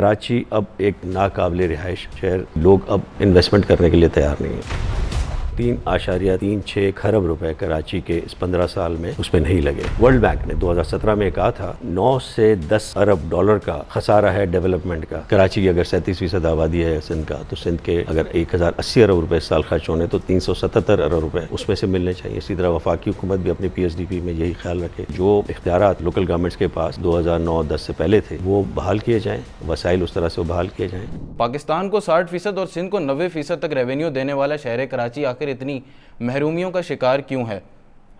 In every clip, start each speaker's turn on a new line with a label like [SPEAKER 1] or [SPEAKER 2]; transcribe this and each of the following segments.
[SPEAKER 1] کراچی اب ایک ناقابل رہائش شہر، لوگ اب انویسٹمنٹ کرنے کے لیے تیار نہیں ہیں۔ 3.36 کھرب روپے کراچی کے اس 15 سال میں اس پہ نہیں لگے۔ ورلڈ بینک نے 2017 میں کہا تھا 9 سے 10 ارب ڈالر کا خسارہ ہے ڈیولپمنٹ کا۔ کراچی کی اگر 37% آبادی ہے سندھ کا، تو سندھ کے اگر 1080 ارب روپے اس سال خرچ ہونے تو 377 ارب روپے اس میں سے ملنے چاہیے۔ اسی طرح وفاقی حکومت بھی اپنی PSDP میں یہی خیال رکھے، جو اختیارات لوکل گورنمنٹس کے پاس 2009-10 سے پہلے تھے وہ بحال کیے جائیں، وسائل اس طرح سے بحال کیے جائیں۔
[SPEAKER 2] پاکستان کو 60% اور سندھ کو 90% تک ریونیو دینے والا شہر کراچی آخر اتنی محرومیوں کا شکار کیوں ہے؟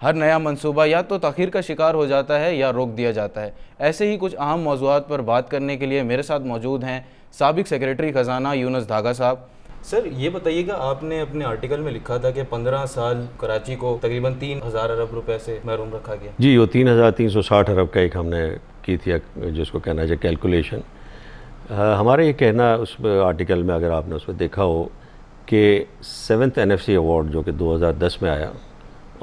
[SPEAKER 2] ہر نیا منصوبہ یا تو تاخیر کا شکار ہو جاتا ہے یا روک دیا جاتا ہے۔ ایسے ہی کچھ اہم موضوعات پر بات کرنے کے لیے میرے ساتھ موجود ہیں سابق سیکریٹری خزانہ یونس دھاگا صاحب۔
[SPEAKER 3] سر یہ بتائیے گا، آپ نے اپنے آرٹیکل میں لکھا تھا کہ 15 سال کراچی کو تقریباً 3000 ارب روپے سے محروم رکھا گیا۔
[SPEAKER 1] جی، وہ 3360 ارب کا ایک ہم نے کی تھی جس کو کہنا چاہیے کیلکولیشن۔ ہمارا یہ کہنا اس آرٹیکل میں، اگر آپ نے اس میں دیکھا ہو، کہ 7th NFC ایوارڈ جو کہ 2010 میں آیا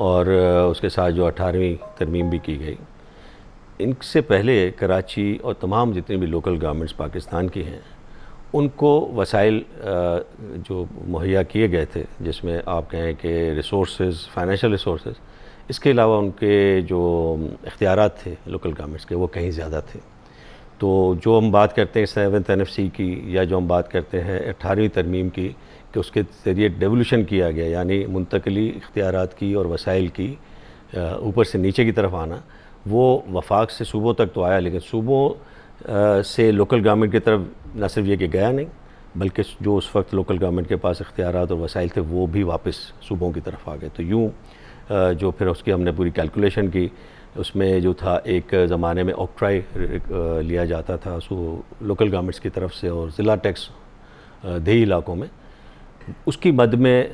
[SPEAKER 1] اور اس کے ساتھ جو 18ویں ترمیم بھی کی گئی، ان سے پہلے کراچی اور تمام جتنی بھی لوکل گورنمنٹس پاکستان کی ہیں ان کو وسائل جو مہیا کیے گئے تھے، جس میں آپ کہیں کہ ریسورسز، فائنینشیل ریسورسز، اس کے علاوہ ان کے جو اختیارات تھے لوکل گورنمنٹس کے وہ کہیں زیادہ تھے۔ تو جو ہم بات کرتے ہیں 7th NFC کی، یا جو ہم بات کرتے ہیں 18ویں ترمیم کی، کہ اس کے ذریعے ڈیولوشن کیا گیا، یعنی منتقلی اختیارات کی اور وسائل کی اوپر سے نیچے کی طرف آنا، وہ وفاق سے صوبوں تک تو آیا، لیکن صوبوں سے لوکل گورنمنٹ کی طرف نہ صرف یہ کہ گیا نہیں، بلکہ جو اس وقت لوکل گورنمنٹ کے پاس اختیارات اور وسائل تھے وہ بھی واپس صوبوں کی طرف آ گئے۔ تو یوں جو پھر اس کی ہم نے پوری کیلکولیشن کی، اس میں جو تھا ایک زمانے میں آکٹرائی لیا جاتا تھا لوکل گورنمنٹس کی طرف سے، اور ضلع ٹیکس دیہی علاقوں میں، اس کی مد میں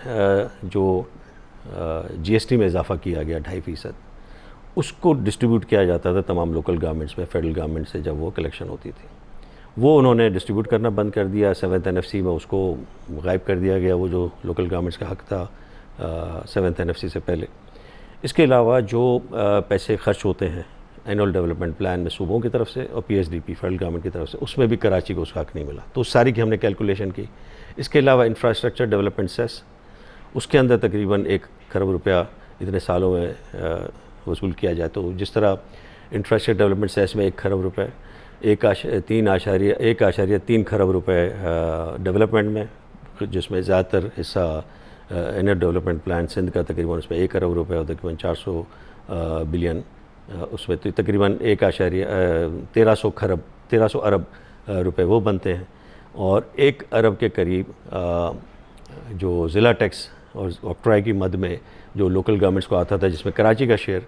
[SPEAKER 1] جو GST میں اضافہ کیا گیا 2.5%، اس کو ڈسٹریبیوٹ کیا جاتا تھا تمام لوکل گورنمنٹس میں فیڈرل گورنمنٹ سے جب وہ کلیکشن ہوتی تھی۔ وہ انہوں نے ڈسٹریبیوٹ کرنا بند کر دیا۔ 7th NFC میں اس کو غائب کر دیا گیا، وہ جو لوکل گورنمنٹس کا حق تھا 7th NFC سے پہلے۔ اس کے علاوہ جو پیسے خرچ ہوتے ہیں اینول ڈیولپمنٹ پلان میں صوبوں کی طرف سے اور PSDP فیڈرل گورنمنٹ کی طرف سے، اس میں بھی کراچی کو اس کا حق نہیں ملا۔ تو اس ساری کی ہم نے کیلکولیشن کی۔ اس کے علاوہ انفراسٹرکچر ڈیولپمنٹ سیس، اس کے اندر تقریباً 1 کھرب روپیہ اتنے سالوں میں وصول کیا جائے، تو جس طرح انفراسٹرکچر ڈیولپمنٹ سیس میں 1 کھرب روپے، 1.3 کھرب روپے ڈیولپمنٹ میں، جس میں زیادہ تر حصہ انر ڈیولپمنٹ پلان سندھ کا، تقریباً اس میں 1 ارب روپے اور تقریباً 400 بلین، اس میں تقریباً 1300 ارب روپے وہ بنتے ہیں، اور 1 ارب کے قریب جو ضلع ٹیکس اور آکٹرائی کی مد میں جو لوکل گورنمنٹس کو آتا تھا، جس میں کراچی کا شیئر،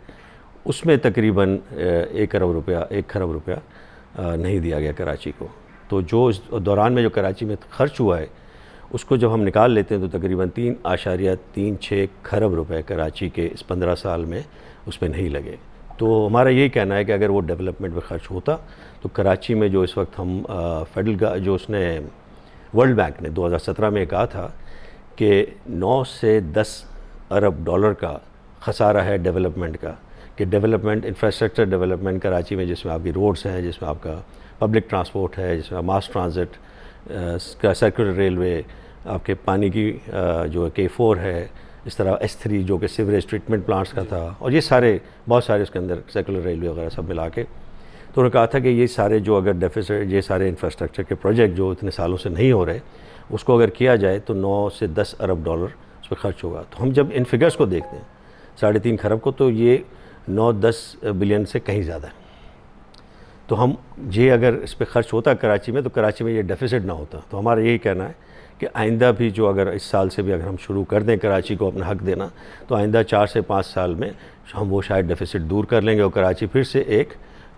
[SPEAKER 1] اس میں تقریباً 1 کھرب روپیہ نہیں دیا گیا کراچی کو۔ تو جو اس دوران میں جو کراچی میں خرچ ہوا ہے، اس کو جب ہم نکال لیتے ہیں تو تقریباً 3.36 کھرب روپے کراچی کے اس 15 سال میں اس میں نہیں لگے۔ تو ہمارا یہی کہنا ہے کہ اگر وہ ڈیولپمنٹ میں خرچ ہوتا تو کراچی میں جو اس وقت ہم جو اس نے ورلڈ بینک نے 2017 میں کہا تھا کہ 9 سے 10 ارب ڈالر کا خسارہ ہے ڈیولپمنٹ کا، کہ ڈیولپمنٹ، انفراسٹرکچر ڈیولپمنٹ کراچی میں، جس میں آپ کی روڈز ہیں، جس میں آپ کا پبلک ٹرانسپورٹ ہے، جس میں ماس ٹرانزٹ کا، سرکولر ریلوے، آپ کے پانی کی جو K4 ہے، اس طرح S3 جو کہ سیوریج ٹریٹمنٹ پلانٹس کا تھا، اور یہ سارے بہت سارے اس کے اندر سرکولر ریلوے وغیرہ سب ملا کے، تو انہوں نے کہا تھا کہ یہ سارے جو اگر ڈیفیسٹ، یہ سارے انفراسٹرکچر کے پروجیکٹ جو اتنے سالوں سے نہیں ہو رہے، اس کو اگر کیا جائے تو 9 سے 10 ارب ڈالر اس پہ خرچ ہوگا۔ تو ہم جب ان فگرز کو دیکھتے ہیں 3.5 کھرب کو، تو یہ 9-10 بلین سے کہیں زیادہ ہے۔ تو ہم یہ اگر اس پہ خرچ ہوتا کراچی میں، تو کراچی میں یہ ڈیفیسٹ نہ ہوتا۔ تو ہمارا یہی کہنا ہے کہ آئندہ بھی جو اگر اس سال سے بھی اگر ہم شروع کر دیں کراچی کو اپنا حق دینا، تو آئندہ 4 سے 5 سال میں ہم وہ شاید ڈیفیسٹ دور کر لیں گے، اور کراچی پھر سے ایک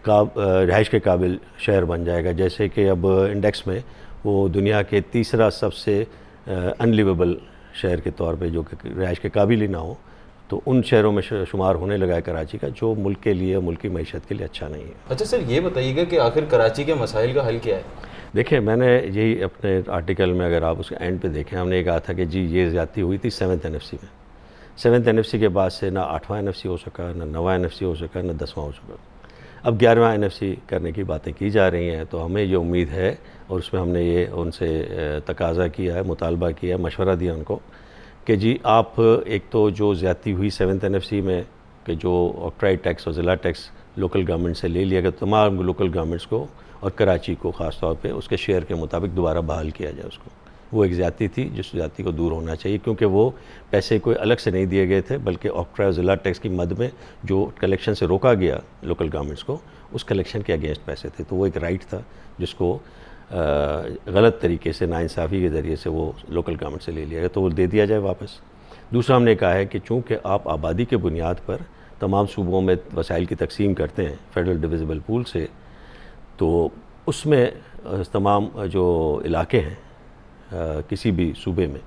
[SPEAKER 1] رہائش کے قابل شہر بن جائے گا، جیسے کہ اب انڈیکس میں وہ دنیا کے تیسرا سب سے انلیویبل شہر کے طور پہ جو کہ رہائش کے قابل ہی نہ ہو، تو ان شہروں میں شمار ہونے لگا ہے کراچی کا، جو ملک کے لیے، ملکی معیشت کے لیے اچھا نہیں ہے۔
[SPEAKER 3] اچھا سر، یہ بتائیے گا کہ آخر کراچی کے مسائل کا حل کیا ہے؟
[SPEAKER 1] دیکھیں، میں نے یہی اپنے آرٹیکل میں، اگر آپ اس کے اینڈ پہ دیکھیں، ہم نے یہ کہا تھا کہ جی یہ زیادتی ہوئی تھی 7th NFC میں۔ 7th NFC کے بعد سے نہ 8واں NFC ہو سکا، نہ 9واں NFC ہو سکا، نہ 10واں ہو سکا۔ اب 11واں NFC کرنے کی باتیں کی جا رہی ہیں، تو ہمیں یہ امید ہے اور اس میں ہم نے یہ ان سے تقاضا کیا ہے، مطالبہ کیا ہے، مشورہ دیا ان کو کہ جی آپ ایک تو جو زیادتی ہوئی 7th NFC میں کہ جو آکٹرائٹ ٹیکس اور ضلع ٹیکس لوکل گورنمنٹ سے لے لیا گیا، تمام لوکل گورنمنٹس کو اور کراچی کو خاص طور پہ اس کے شیئر کے مطابق دوبارہ بحال کیا جائے اس کو. وہ ایک زیادتی تھی جس زیادتی کو دور ہونا چاہیے، کیونکہ وہ پیسے کوئی الگ سے نہیں دیے گئے تھے بلکہ آکٹرائٹ اور ضلع ٹیکس کی مد میں جو کلیکشن سے روکا گیا لوکل گورنمنٹس کو، اس کلیکشن کے اگینسٹ پیسے تھے. تو وہ ایک رائٹ تھا جس کو غلط طریقے سے ناانصافی کے ذریعے سے وہ لوکل گورنمنٹ سے لے لیا گیا، تو وہ دے دیا جائے واپس. دوسرا ہم نے کہا ہے کہ چونکہ آپ آبادی کے بنیاد پر تمام صوبوں میں وسائل کی تقسیم کرتے ہیں فیڈرل ڈویزبل پول سے، تو اس میں تمام جو علاقے ہیں کسی بھی صوبے میں،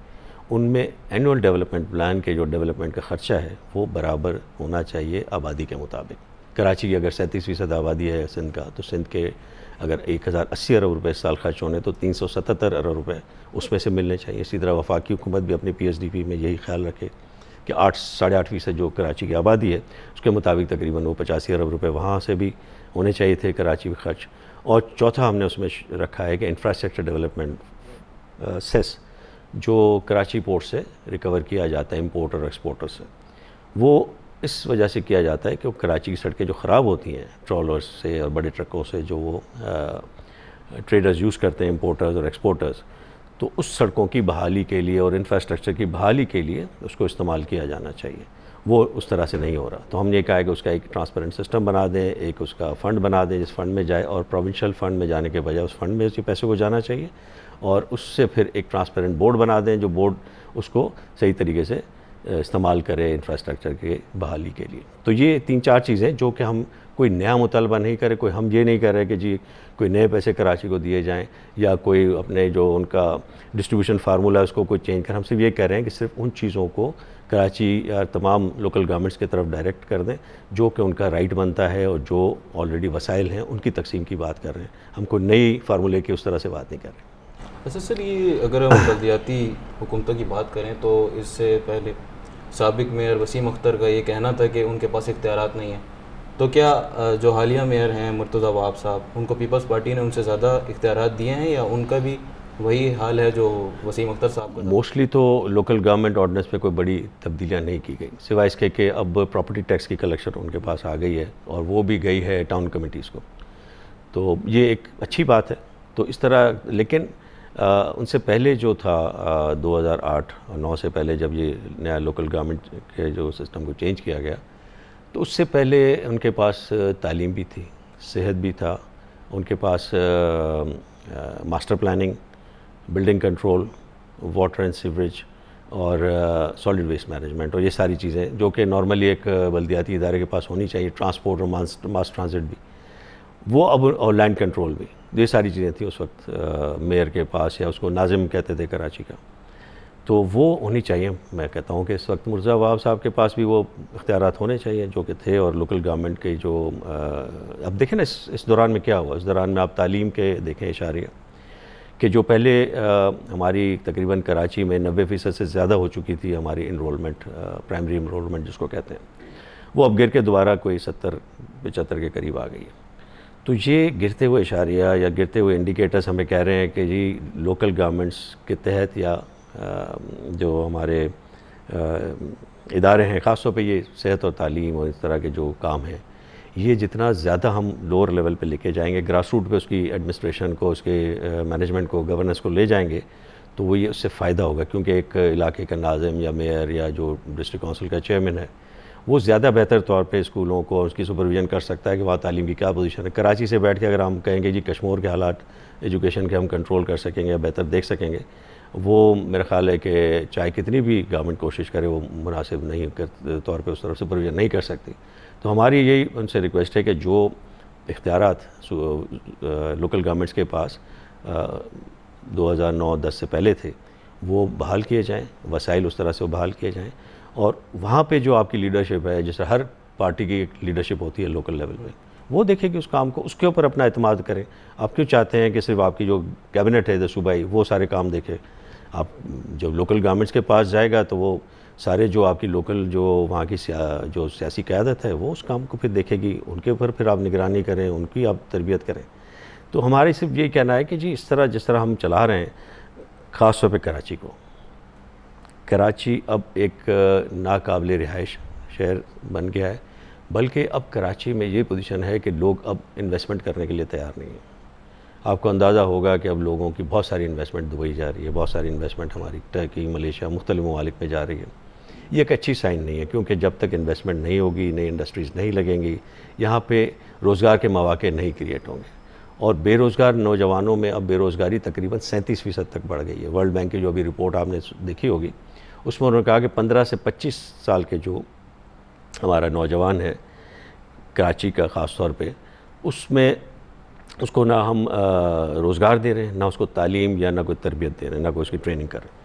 [SPEAKER 1] ان میں اینول ڈیولپمنٹ پلان کے جو ڈیولپمنٹ کا خرچہ ہے وہ برابر ہونا چاہیے آبادی کے مطابق. کراچی کی اگر 37% آبادی ہے سندھ کا، تو سندھ کے اگر 1080 ارب روپے سال خرچ ہونے تو 377 ارب روپے اس میں سے ملنے چاہیے. اسی طرح وفاقی حکومت بھی اپنی PSDP میں یہی خیال رکھے کہ 8.5% جو کراچی کی آبادی ہے اس کے مطابق تقریباً وہ 85 ارب روپے وہاں سے بھی ہونے چاہیے تھے کراچی میں خرچ. اور چوتھا ہم نے اس میں رکھا ہے کہ انفراسٹرکچر ڈیولپمنٹ سیس جو کراچی پورٹ سے ریکور کیا جاتا ہے امپورٹ اور ایکسپورٹر سے، وہ اس وجہ سے کیا جاتا ہے کہ وہ کراچی کی سڑکیں جو خراب ہوتی ہیں ٹرالرز سے اور بڑے ٹرکوں سے جو وہ ٹریڈرز یوز کرتے ہیں امپورٹرز اور ایکسپورٹرز، تو اس سڑکوں کی بحالی کے لیے اور انفراسٹرکچر کی بحالی کے لیے اس کو استعمال کیا جانا چاہیے. وہ اس طرح سے نہیں ہو رہا. تو ہم نے کہا ہے کہ اس کا ایک ٹرانسپیرنٹ سسٹم بنا دیں، ایک اس کا فنڈ بنا دیں جس فنڈ میں جائے، اور پروونشل فنڈ میں جانے کے بجائے اس فنڈ میں اسی پیسے کو جانا چاہیے، اور اس سے پھر ایک ٹرانسپیرنٹ بورڈ بنا دیں جو بورڈ اس کو صحیح طریقے سے استعمال کرے انفراسٹرکچر کے بحالی کے لیے. تو یہ 3-4 چیزیں جو کہ ہم کوئی نیا مطالبہ نہیں کرے، کوئی ہم یہ نہیں کر رہے کہ جی کوئی نئے پیسے کراچی کو دیے جائیں یا کوئی اپنے جو ان کا ڈسٹریبیوشن فارمولہ ہے اس کو کوئی چینج کریں. ہم صرف یہ کہہ رہے ہیں کہ صرف ان چیزوں کو کراچی یا تمام لوکل گورنمنٹس کی طرف ڈائریکٹ کر دیں جو کہ ان کا رائٹ بنتا ہے اور جو آلریڈی وسائل ہیں ان کی تقسیم کی بات کر رہے ہیں. ہم کوئی نئی فارمولے کی اس طرح سے بات نہیں کر رہے.
[SPEAKER 3] اچھا سر، یہ اگر ہم بلدیاتی حکومتوں کی بات کریں تو اس سے پہلے سابق میئر وسیم اختر کا یہ کہنا تھا کہ ان کے پاس اختیارات نہیں ہیں. تو کیا جو حالیہ میئر ہیں مرتضیٰ وہاب صاحب، ان کو پیپلز پارٹی نے ان سے زیادہ اختیارات دیے ہیں یا ان کا بھی وہی حال ہے جو وسیم اختر صاحب کا؟
[SPEAKER 1] موسٹلی تو لوکل گورنمنٹ آرڈیننس میں کوئی بڑی تبدیلیاں نہیں کی گئی، سوائے اس کے کہ اب پراپرٹی ٹیکس کی کلیکشن ان کے پاس آ گئی ہے اور وہ بھی گئی ہے ٹاؤن کمیٹیز کو. تو یہ ایک اچھی بات ہے. تو اس طرح لیکن ان سے پہلے جو تھا 2008 اور 9 سے پہلے جب یہ نیا لوکل گورنمنٹ کے جو سسٹم کو چینج کیا گیا، تو اس سے پہلے ان کے پاس تعلیم بھی تھی، صحت بھی تھا، ان کے پاس master planning, building control, water and sewerage اور سالڈ ویسٹ مینجمنٹ، اور یہ ساری چیزیں جو کہ نارملی ایک بلدیاتی ادارے کے پاس ہونی چاہیے. ٹرانسپورٹ اور ماس ٹرانزٹ بھی وہ اب، اور لینڈ کنٹرول بھی، یہ ساری چیزیں تھیں اس وقت میئر کے پاس، یا اس کو ناظم کہتے تھے کراچی کا. تو وہ ہونی چاہیے. میں کہتا ہوں کہ اس وقت مرتضیٰ وہاب صاحب کے پاس بھی وہ اختیارات ہونے چاہیے جو کہ تھے، اور لوکل گورنمنٹ کے جو اب دیکھیں نا اس دوران میں کیا ہوا. اس دوران میں آپ تعلیم کے دیکھیں اشاریہ کہ جو پہلے ہماری تقریباً کراچی میں 90% سے زیادہ ہو چکی تھی ہماری انرولمنٹ، پرائمری انرولمنٹ جس کو کہتے ہیں، وہ اب گر کے دوبارہ کوئی 70-75 کے قریب آ گئی ہے. تو یہ گرتے ہوئے اشاریہ یا گرتے ہوئے انڈیکیٹرز ہمیں کہہ رہے ہیں کہ جی لوکل گورنمنٹس کے تحت یا جو ہمارے ادارے ہیں، خاص طور پہ یہ صحت اور تعلیم اور اس طرح کے جو کام ہیں، یہ جتنا زیادہ ہم لوور لیول پہ لے کے جائیں گے، گراس روٹ پہ اس کی ایڈمنسٹریشن کو، اس کے مینجمنٹ کو، گورننس کو لے جائیں گے، تو وہ یہ اس سے فائدہ ہوگا. کیونکہ ایک علاقے کا ناظم یا میئر یا جو ڈسٹرکٹ کونسل کا چیئرمین ہے، وہ زیادہ بہتر طور پہ اسکولوں کو اس کی سپرویژن کر سکتا ہے کہ وہاں تعلیم کی کیا پوزیشن ہے. کراچی سے بیٹھ کے اگر ہم کہیں گے جی کشمور کے حالات ایجوکیشن کے ہم کنٹرول کر سکیں گے یا بہتر دیکھ سکیں گے، وہ میرا خیال ہے کہ چاہے کتنی بھی گورنمنٹ کوشش کرے وہ مناسب نہیں طور پہ اس طرف سپرویژن نہیں کر سکتی. تو ہماری یہی ان سے ریکویسٹ ہے کہ جو اختیارات لوکل گورنمنٹس کے پاس 2009-10 سے پہلے تھے وہ بحال کیے جائیں، وسائل اس طرح سے بحال کیے جائیں، اور وہاں پہ جو آپ کی لیڈرشپ ہے، جیسے ہر پارٹی کی ایک لیڈرشپ ہوتی ہے لوکل لیول پہ، وہ دیکھیں کہ اس کام کو، اس کے اوپر اپنا اعتماد کریں. آپ کیوں چاہتے ہیں کہ صرف آپ کی جو کیبنٹ ہے صوبائی وہ سارے کام دیکھے؟ آپ جب لوکل گورنمنٹس کے پاس جائے گا تو وہ سارے جو آپ کی لوکل جو وہاں کی جو سیاسی قیادت ہے وہ اس کام کو پھر دیکھے گی، ان کے اوپر پھر آپ نگرانی کریں، ان کی آپ تربیت کریں. تو ہمارے صرف یہی کہنا ہے کہ جی اس طرح جس طرح ہم چلا رہے ہیں، خاص طور پہ کراچی کو، کراچی اب ایک ناقابل رہائش شہر بن گیا ہے، بلکہ اب کراچی میں یہ پوزیشن ہے کہ لوگ اب انویسٹمنٹ کرنے کے لیے تیار نہیں ہیں. آپ کو اندازہ ہوگا کہ اب لوگوں کی بہت ساری انویسٹمنٹ دبئی جا رہی ہے، بہت ساری انویسٹمنٹ ہماری ٹرکی، ملیشیا، مختلف ممالک میں جا رہی ہے. یہ ایک اچھی سائن نہیں ہے، کیونکہ جب تک انویسٹمنٹ نہیں ہوگی، نئی انڈسٹریز نہیں لگیں گی، یہاں پہ روزگار کے مواقع نہیں کریٹ ہوں گے. اور بے روزگار نوجوانوں میں اب بے روزگاری تقریباً 37% تک بڑھ گئی ہے. ورلڈ بینک کی جو ابھی رپورٹ آپ نے دیکھی ہوگی، اس میں انہوں نے کہا کہ 15 سے 25 سال کے جو ہمارا نوجوان ہے کراچی کا خاص طور پہ، اس میں اس کو نہ ہم روزگار دے رہے ہیں، نہ اس کو تعلیم یا نہ کوئی تربیت دے رہے ہیں، نہ کوئی اس کی ٹریننگ کر رہے ہیں.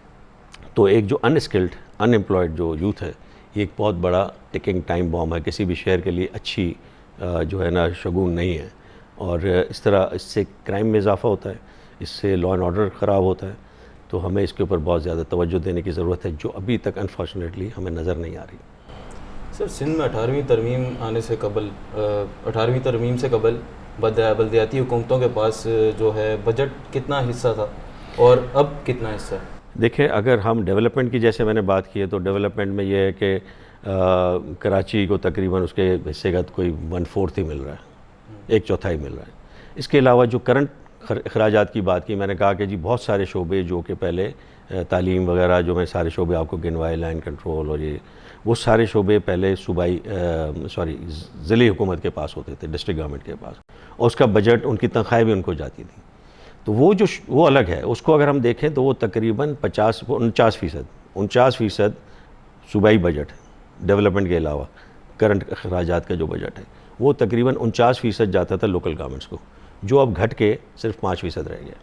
[SPEAKER 1] تو ایک جو ان اسکلڈ، ان امپلائڈ جو یوتھ ہے، یہ ایک بہت بڑا ٹکنگ ٹائم بام ہے، کسی بھی شہر کے لیے اچھی جو ہے نا شگون نہیں ہے. اور اس طرح اس سے کرائم میں اضافہ ہوتا ہے، اس سے لا اینڈ آرڈر خراب ہوتا ہے. تو ہمیں اس کے اوپر بہت زیادہ توجہ دینے کی ضرورت ہے، جو ابھی تک انفارچونیٹلی ہمیں نظر نہیں آ رہی.
[SPEAKER 3] سر، سندھ میں 18ویں ترمیم آنے سے قبل 18ویں ترمیم سے قبل بلدیاتی حکومتوں کے پاس جو ہے بجٹ کتنا حصہ تھا اور اب کتنا حصہ ہے؟
[SPEAKER 1] دیکھیں، اگر ہم ڈیولپمنٹ کی جیسے میں نے بات کی ہے، تو ڈیولپمنٹ میں یہ ہے کہ کراچی کو تقریباً اس کے حصے کا کوئی 1/4 ہی مل رہا ہے، 1/4 مل رہا ہے. اس کے علاوہ جو کرنٹ اخراجات کی بات کی، میں نے کہا کہ جی بہت سارے شعبے جو کہ پہلے تعلیم وغیرہ، جو میں سارے شعبے آپ کو گنوائے، لائن کنٹرول اور یہ وہ سارے شعبے پہلے ضلعی حکومت کے پاس ہوتے تھے، ڈسٹرکٹ گورنمنٹ کے پاس، اور اس کا بجٹ، ان کی تنخواہیں بھی ان کو جاتی تھیں. تو وہ الگ ہے. اس کو اگر ہم دیکھیں تو وہ تقریباً 49% صوبائی بجٹ ہے، ڈیولپمنٹ کے علاوہ کرنٹ اخراجات کا جو بجٹ ہے وہ تقریباً 49% جاتا تھا لوکل گورنمنٹس کو، جو اب گھٹ کے صرف 5% رہ گیا،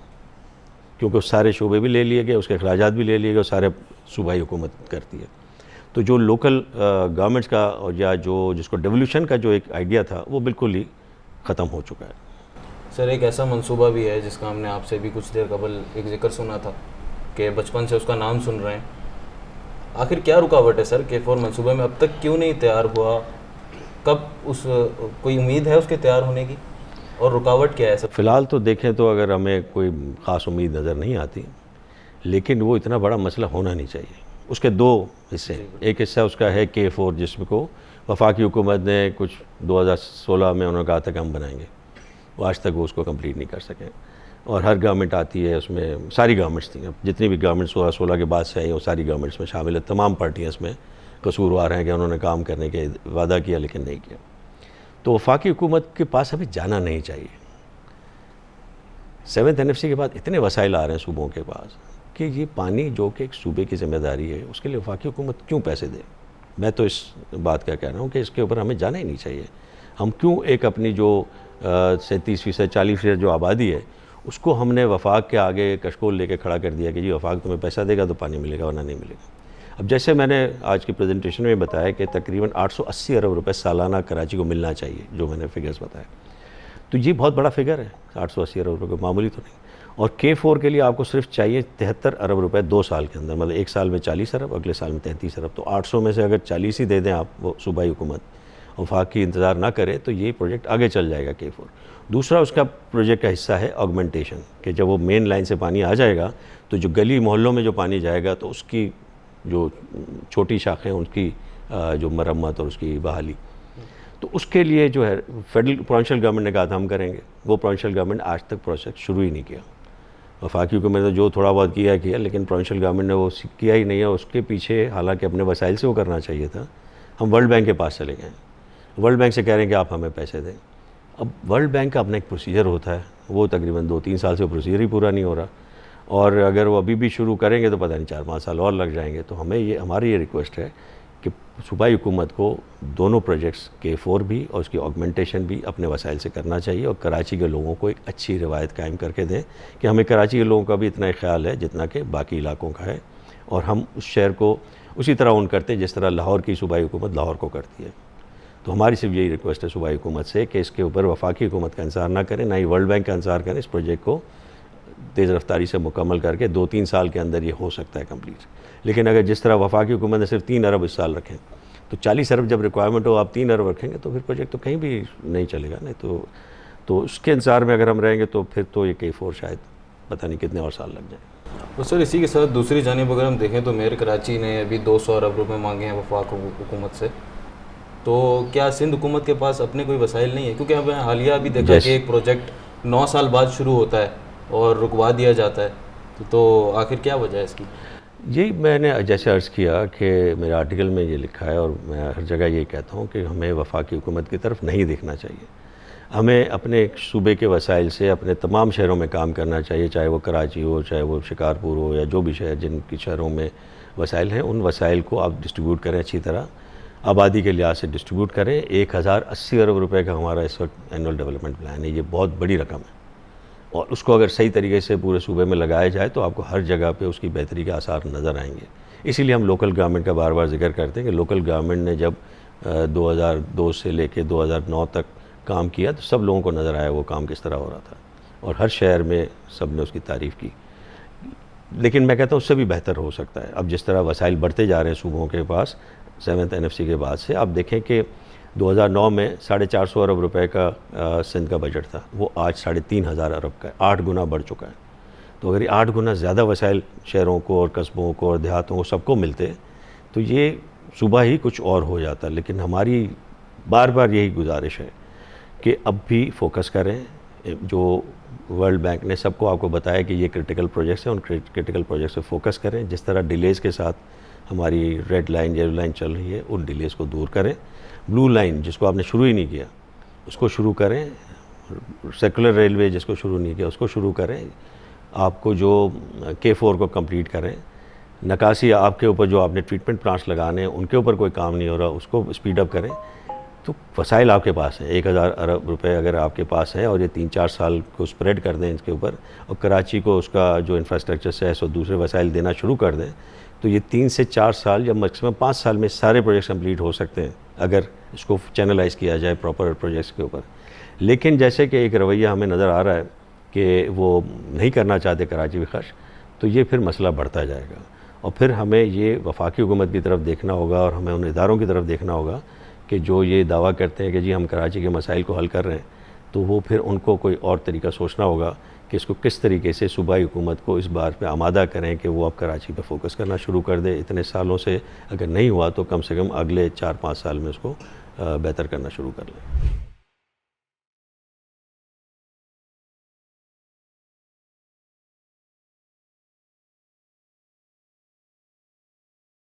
[SPEAKER 1] کیونکہ اس سارے شعبے بھی لے لیے گئے، اس کے اخراجات بھی لے لیے گئے، اور سارے صوبائی حکومت کرتی ہے. تو جو لوکل گورنمنٹس کا یا جس کو ڈیولوشن کا جو ایک آئیڈیا تھا، وہ بالکل ہی ختم ہو چکا ہے.
[SPEAKER 3] سر، ایک ایسا منصوبہ بھی ہے جس کا ہم نے آپ سے بھی کچھ دیر قبل ایک ذکر سنا تھا کہ بچپن سے اس کا نام سن رہے ہیں. آخر کیا رکاوٹ ہے سر K4 منصوبے میں؟ اب تک کیوں نہیں تیار ہوا؟ کب کوئی امید ہے اس کے تیار ہونے کی، اور رکاوٹ کیا ہے سر؟
[SPEAKER 1] فی الحال تو دیکھیں تو اگر ہمیں کوئی خاص امید نظر نہیں آتی، لیکن وہ اتنا بڑا مسئلہ ہونا نہیں چاہیے. اس کے 2 حصے ہیں. ایک حصہ اس کا ہے K4، جس کو وفاقی حکومت نے کچھ 2016 میں انہوں نے کہا تھا کہ ہم بنائیں گے، وہ آج تک وہ اس کو کمپلیٹ نہیں کر سکے. اور ہر گورنمنٹ آتی ہے، اس میں ساری گورنمنٹس تھیں، جتنی بھی گورنمنٹ 16 کے بعد سے آئی وہ ساری گورنمنٹس میں شامل ہے. تمام پارٹیاں اس میں قصوروار ہیں کہ انہوں نے کام کرنے کے وعدہ کیا لیکن نہیں کیا. تو وفاقی حکومت کے پاس ابھی جانا نہیں چاہیے. 7th NFC کے بعد اتنے وسائل آ رہے ہیں صوبوں کے پاس کہ یہ پانی جو کہ ایک صوبے کی ذمہ داری ہے، اس کے لیے وفاقی حکومت کیوں پیسے دے؟ میں تو اس بات کا کہہ رہا ہوں کہ اس کے اوپر ہمیں جانا ہی نہیں چاہیے. ہم کیوں ایک اپنی جو 37%، 40% جو آبادی ہے، اس کو ہم نے وفاق کے آگے کشکول لے کے کھڑا کر دیا کہ جی وفاق تمہیں پیسہ دے گا تو پانی ملے گا ورنہ نہیں ملے گا. اب جیسے میں نے آج کی پریزنٹیشن میں بتایا کہ تقریباً 880 ارب روپے سالانہ کراچی کو ملنا چاہیے، جو میں نے فگرز بتایا، تو یہ بہت بڑا فگر ہے. 880 ارب روپے معمولی تو نہیں. اور K4 کے لیے آپ کو صرف چاہیے 73 ارب روپے 2 سال کے اندر، مطلب ایک سال میں 40 ارب، اگلے سال میں 33 ارب. تو 800 میں سے اگر 40 ہی دے دیں آپ، وہ صوبائی حکومت وفاق کی انتظار نہ کرے، تو یہ پروجیکٹ آگے چل جائے گا K4. دوسرا اس کا پروجیکٹ کا حصہ ہے آگمنٹیشن، کہ جب وہ مین لائن سے پانی آ جائے گا تو جو گلی محلوں میں جو پانی جائے گا تو اس کی جو چھوٹی شاخیں ان کی جو مرمت اور اس کی بحالی، تو اس کے لیے جو ہے فیڈرل پروونشل گورنمنٹ نے کہا تھا ہم کریں گے. وہ پروونشل گورنمنٹ آج تک پروجیکٹ شروع ہی نہیں کیا. وفاقی حکومت نے جو تھوڑا بہت کیا لیکن پروونشل گورنمنٹ نے وہ کیا ہی نہیں ہے. اس کے پیچھے حالانکہ اپنے وسائل سے وہ کرنا چاہیے تھا. ہم ورلڈ بینک کے پاس چلے گئے، ورلڈ بینک سے کہہ رہے ہیں کہ آپ ہمیں پیسے دیں. اب ورلڈ بینک کا اپنا ایک پروسیجر ہوتا ہے، وہ تقریباً 2-3 سال سے پروسیجر ہی پورا نہیں ہو رہا، اور اگر وہ ابھی بھی شروع کریں گے تو پتہ نہیں 4-5 سال اور لگ جائیں گے. تو ہماری یہ ریکویسٹ ہے کہ صوبائی حکومت کو دونوں پروجیکٹس K4 بھی اور اس کی آگمنٹیشن بھی اپنے وسائل سے کرنا چاہیے، اور کراچی کے لوگوں کو ایک اچھی روایت قائم کر کے دیں کہ ہمیں کراچی کے لوگوں کا بھی اتنا ہی خیال ہے جتنا کہ باقی علاقوں کا ہے، اور ہم اس شہر کو اسی طرح اون کرتے ہیں جس طرح لاہور کی صوبائی حکومت لاہور کو کرتی ہے. تو ہماری صرف یہی ریکویسٹ ہے صوبائی حکومت سے کہ اس کے اوپر وفاقی حکومت کا انحصار نہ کریں، نہ ہی ورلڈ بینک کا انحصار کریں. اس پروجیکٹ کو تیز رفتاری سے مکمل کر کے 2-3 سال کے اندر یہ ہو سکتا ہے کمپلیٹ. لیکن اگر جس طرح وفاقی حکومت نے صرف 3 ارب اس سال رکھیں تو 40 ارب جب ریکوائرمنٹ ہو آپ 3 ارب رکھیں گے تو پھر پروجیکٹ تو کہیں بھی نہیں چلے گا. نہیں تو اس کے انتظار میں اگر ہم رہیں گے تو پھر تو یہ K4 شاید پتہ نہیں کتنے اور سال لگ جائیں.
[SPEAKER 3] اور سر اسی کے ساتھ دوسری جانب اگر ہم دیکھیں تو میئر کراچی نے ابھی 200 ارب روپے مانگے ہیں وفاق حکومت سے. تو کیا سندھ حکومت کے پاس اپنے کوئی وسائل نہیں ہے؟ کیونکہ ہم نے حالیہ ابھی دیکھا کہ ایک پروجیکٹ 9 سال بعد شروع ہوتا ہے اور رکوا دیا جاتا ہے. تو آخر کیا وجہ ہے اس کی؟
[SPEAKER 1] یہی میں نے جیسے عرض کیا کہ میرے آرٹیکل میں یہ لکھا ہے اور میں ہر جگہ یہ کہتا ہوں کہ ہمیں وفاقی حکومت کی طرف نہیں دیکھنا چاہیے. ہمیں اپنے صوبے کے وسائل سے اپنے تمام شہروں میں کام کرنا چاہیے, چاہے وہ کراچی ہو, چاہے وہ شکارپور ہو, یا جو بھی شہر جن کی شہروں میں وسائل ہیں ان وسائل کو آپ ڈسٹریبیوٹ کریں اچھی طرح, آبادی کے لحاظ سے ڈسٹریبیوٹ کریں. 1080 ارب روپے کا ہمارا اس وقت اینول ڈیولپمنٹ پلان ہے. یہ بہت بڑی رقم ہے اور اس کو اگر صحیح طریقے سے پورے صوبے میں لگایا جائے تو آپ کو ہر جگہ پہ اس کی بہتری کے آثار نظر آئیں گے. اسی لیے ہم لوکل گورنمنٹ کا بار بار ذکر کرتے ہیں کہ لوکل گورنمنٹ نے جب 2002 سے لے کے 2009 تک کام کیا تو سب لوگوں کو نظر آیا وہ کام کس طرح ہو رہا تھا اور ہر شہر میں سب نے اس کی تعریف کی. لیکن میں کہتا ہوں اس سے بھی بہتر ہو سکتا ہے. اب جس طرح وسائل بڑھتے جا رہے ہیں صوبوں کے پاس 7th NFC کے بعد سے, آپ دیکھیں کہ 2009 میں 450 ارب روپے کا سندھ کا بجٹ تھا, وہ آج 3500 ارب کا ہے, 8 گنا بڑھ چکا ہے. تو اگر یہ 8 گنا زیادہ وسائل شہروں کو اور قصبوں کو اور دیہاتوں کو سب کو ملتے تو یہ صوبہ ہی کچھ اور ہو جاتا. لیکن ہماری بار بار یہی گزارش ہے کہ اب بھی فوکس کریں. جو ورلڈ بینک نے سب کو آپ کو بتایا کہ یہ کرٹیکل پروجیکٹس ہیں, ان کرٹیکل پروجیکٹس پہ فوکس کریں. جس طرح ڈیلیز کے ساتھ ہماری ریڈ لائن یلو لائن چل رہی ہے ان ڈیلیز کو دور کریں. بلو لائن جس کو آپ نے شروع ہی نہیں کیا اس کو شروع کریں. سرکولر ریلوے جس کو شروع نہیں کیا اس کو شروع کریں. آپ کو جو K4 کو کمپلیٹ کریں. نکاسی آپ کے اوپر جو آپ نے ٹریٹمنٹ پلانٹس لگانے ہیں ان کے اوپر کوئی کام نہیں ہو رہا, اس کو اسپیڈ اپ کریں. تو وسائل آپ کے پاس ہیں, 1000 ارب روپے اگر آپ کے پاس ہیں اور یہ 3-4 سال کو اسپریڈ کر دیں اس کے اوپر, اور کراچی کو اس کا جو انفراسٹرکچر سے اور دوسرے وسائل دینا شروع کر دیں, تو یہ 3 سے 4 سال یا میکسیمم 5 سال میں سارے پروجیکٹس کمپلیٹ ہو سکتے ہیں اگر اس کو چینلائز کیا جائے پراپر پروجیکٹس کے اوپر. لیکن جیسے کہ ایک رویہ ہمیں نظر آ رہا ہے کہ وہ نہیں کرنا چاہتے کراچی بھی خرچ, تو یہ پھر مسئلہ بڑھتا جائے گا. اور پھر ہمیں یہ وفاقی حکومت کی طرف دیکھنا ہوگا اور ہمیں ان اداروں کی طرف دیکھنا ہوگا کہ جو یہ دعویٰ کرتے ہیں کہ جی ہم کراچی کے مسائل کو حل کر رہے ہیں, تو وہ پھر ان کو کوئی اور طریقہ سوچنا ہوگا کہ اس کو کس طریقے سے صوبائی حکومت کو اس بار پہ آمادہ کریں کہ وہ اب کراچی پہ فوکس کرنا شروع کر دے. اتنے سالوں سے اگر نہیں ہوا تو کم سے کم اگلے 4-5 سال میں اس کو بہتر کرنا شروع کر لیں.